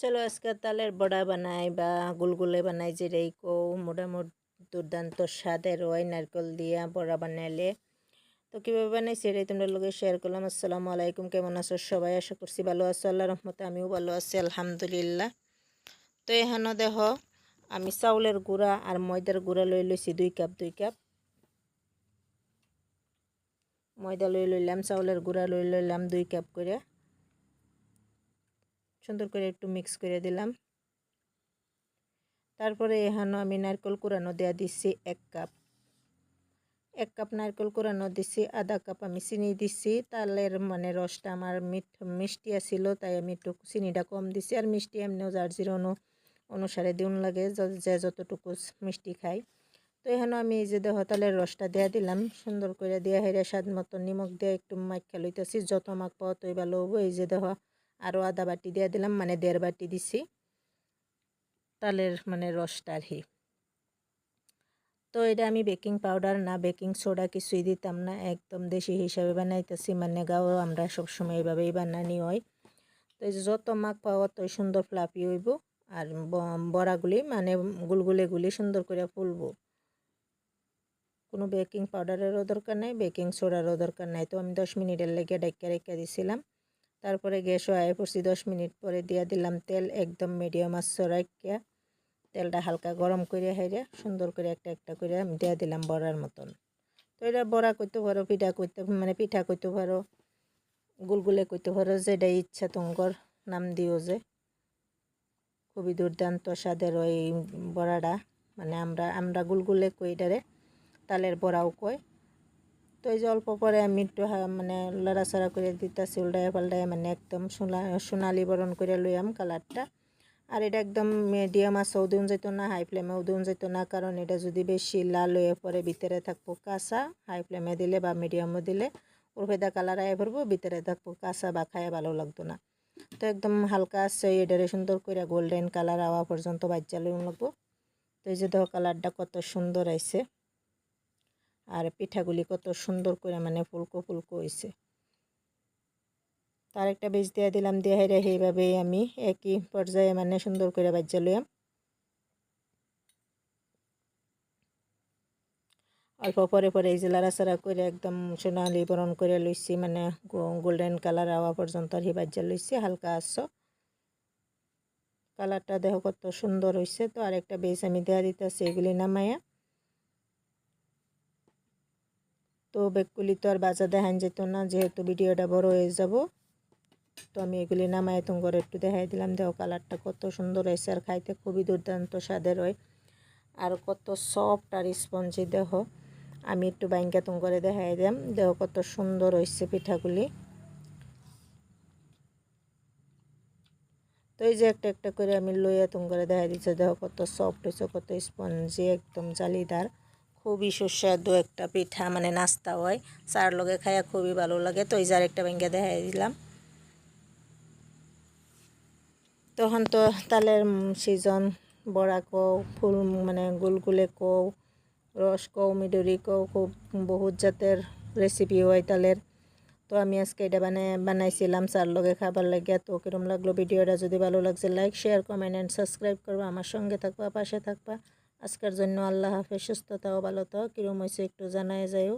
চলো আজকে তালের বড়া বানাই বা গুলগুলে বানাই যেটাই কো মোটামুটি দুর্দান্ত স্বাদের হয় নারকেল দিয়া বড়া বানাইলে। তো কীভাবে বানাই সেটাই তোমরা লোকে শেয়ার করলাম। আসসালামু আলাইকুম, কেমন আছো সবাই? আশা করছি ভালো আছো, আল্লাহ রহমতে আমিও ভালো আছি আলহামদুলিল্লাহ। তো এখানে দেখো আমি চাউলের গুঁড়া আর ময়দার গুঁড়া লইছি 2 কাপ ময়দা লইলাম, চাউলের গুঁড়া লইলাম 2 কাপ করে, সুন্দর করে একটু মিক্স করে দিলাম। তারপরে এখানে আমি নারকেল কুড়ানো দেয়া দিচ্ছি 1 কাপ নারকেল কুড়ানো দিচ্ছি, আধা কাপ আমি চিনি দিচ্ছি। তালের রসটা আমার মিষ্টি আছিল, তাই আমি একটু চিনিটা কম দিচ্ছি। আর মিষ্টি এমনিও যার জির অনুসারে দিন লাগে, যে যতটুকু মিষ্টি খাই। তো এখানে আমি এই যে দেখো তালের রসটা দেয়া দিলাম, সুন্দর করে দিয়ে হেরে স্বাদ মতো নিমখ দিয়ে একটু মাখা লইতেছি। যত মাখবো ততই ভালো হবো। এই যে দেখো আরও আধা বাটি দিয়ে দিলাম, 1.5 বাটি দিছি তালের রসটা আর কি। তো এটা আমি বেকিং পাউডার না বেকিং সোডা কিছুই দিতাম না, একদম দেশি হিসাবে বানাইতেছি। গাঁও আমরা সবসময় এইভাবেই বানানি হয়। তো এই যে যত মাখ পাওয়া তত সুন্দর ফ্লাফি হইব, আর বড়াগুলি গুলগুলেগুলি সুন্দর করে ফুলবো। কোনো বেকিং পাউডারেরও দরকার নাই, বেকিং সোডারও দরকার নাই। তো আমি 10 মিনিটের লেগে ডাইকা রেখে দিছিলাম। তারপরে গ্যাস হয়ে পড়ছি, 10 মিনিট পরে দিয়ে দিলাম তেল, একদম মিডিয়াম আঁচে রাখিয়া তেলটা হালকা গরম করে হাইরে সুন্দর করে একটা করে আমি দিয়ে দিলাম বড়ার মতন। তো এটা বড়া করতে পারো, পিঠা করতে পারো, গুলগুলে করতে পারো, যেটা ইচ্ছা তোমার নাম দিও। যে খুবই দুর্দান্ত স্বাদের ওই বড়াটা, আমরা গুলগুলে কই এটারে, তালের বড়াও কয়। তো এই যে অল্প পরে আমি একটু লড়াচড়া করে দিতেছি, উল্টায় পাল্টায়, একদম সোনালি বরণ করে লইয়াম কালারটা। আর এটা একদম মিডিয়াম আঁচেও দিন যেত না, হাই ফ্লেমেও দিন যেত না, কারণ এটা যদি বেশি লাল হয়ে পরে ভিতরে থাকবো কাঁচা। হাই ফ্লেমে দিলে বা মিডিয়ামও দিলে উর্ফেদা কালার আয় পড়বো, ভিতরে থাকবো কাঁচা বা খায় ভালো লাগতো না। তো একদম হালকা আছে এটারে সুন্দর করে গোল্ডেন কালার আওয়া পর্যন্ত বাচ্চা লইন লাগবো। তো এই যে দেখো কালারটা কত সুন্দর আইছে, আর পিঠাগুলি কত সুন্দর করে ফুলকো ফুলকো হয়েছে। তার একটা বীজ দিয়ে দিলাম, দিয়ে হেরে সেইভাবেই আমি একই পর্যায়ে সুন্দর করে বাজ্যা লইয়াম। অল্প পরে পরে এই যে লাড়াচাড়া করে একদম সোনালি বরণ করে লইছি, গোল্ডেন কালার আওয়া পর্যন্ত আর বাজ্যা লইছি হালকা আঁচো। কালারটা দেখো কত সুন্দর হয়েছে। তো আর একটা বীজ আমি দেওয়া দিতেছি, এগুলি নামাইয়া। তো বেগগুলি তো আর বাজা দেখান যেত না, যেহেতু ভিডিওটা বড় হয়ে যাব। তো আমি এগুলি নামাই তোমার একটু দেখাই দিলাম। দেখো কালারটা কত সুন্দর হয়েছে, আর খাইতে খুবই দুর্দান্ত স্বাদের হয়, আর কত সফট আর স্পঞ্জি। দেখো আমি একটু বাইঙ্গা করে দেখাই দিলাম, দেখো কত সুন্দর হয়েছে পিঠাগুলি। তো এই যে একটা করে আমি লইয়া করে দেখাই দিচ্ছে, দেখো কত সফট হয়েছে, কত স্পঞ্জি, একদম জালিদার, খুবই সুস্বাদু একটা পিঠা, নাস্তা হয়, চার লগে খাইয়া খুবই ভালো লাগে। তো এই যে আরেকটা বাইঙ্গা দেখাই দিলাম। তখন তো তালের সিজন, বড়া কও, ফুল গুলগুলে কও, রস কও, মিডরি কও, খুব বহুত জাতের রেসিপি হয় তালের। তো আমি আজকে এটা বানাইছিলাম চার লগে খাবার লাগিয়া। তো কিরম লাগলো ভিডিওটা? যদি ভালো লাগছে like, share, comment and subscribe করবা, আমার সঙ্গে থাকবা, পাশে থাকবা। আজকের জন্য আল্লাহ হাফেজ, সুস্থ থাও, ভালো থাও। কিরম হয়েছে একটু জানাই যাইও।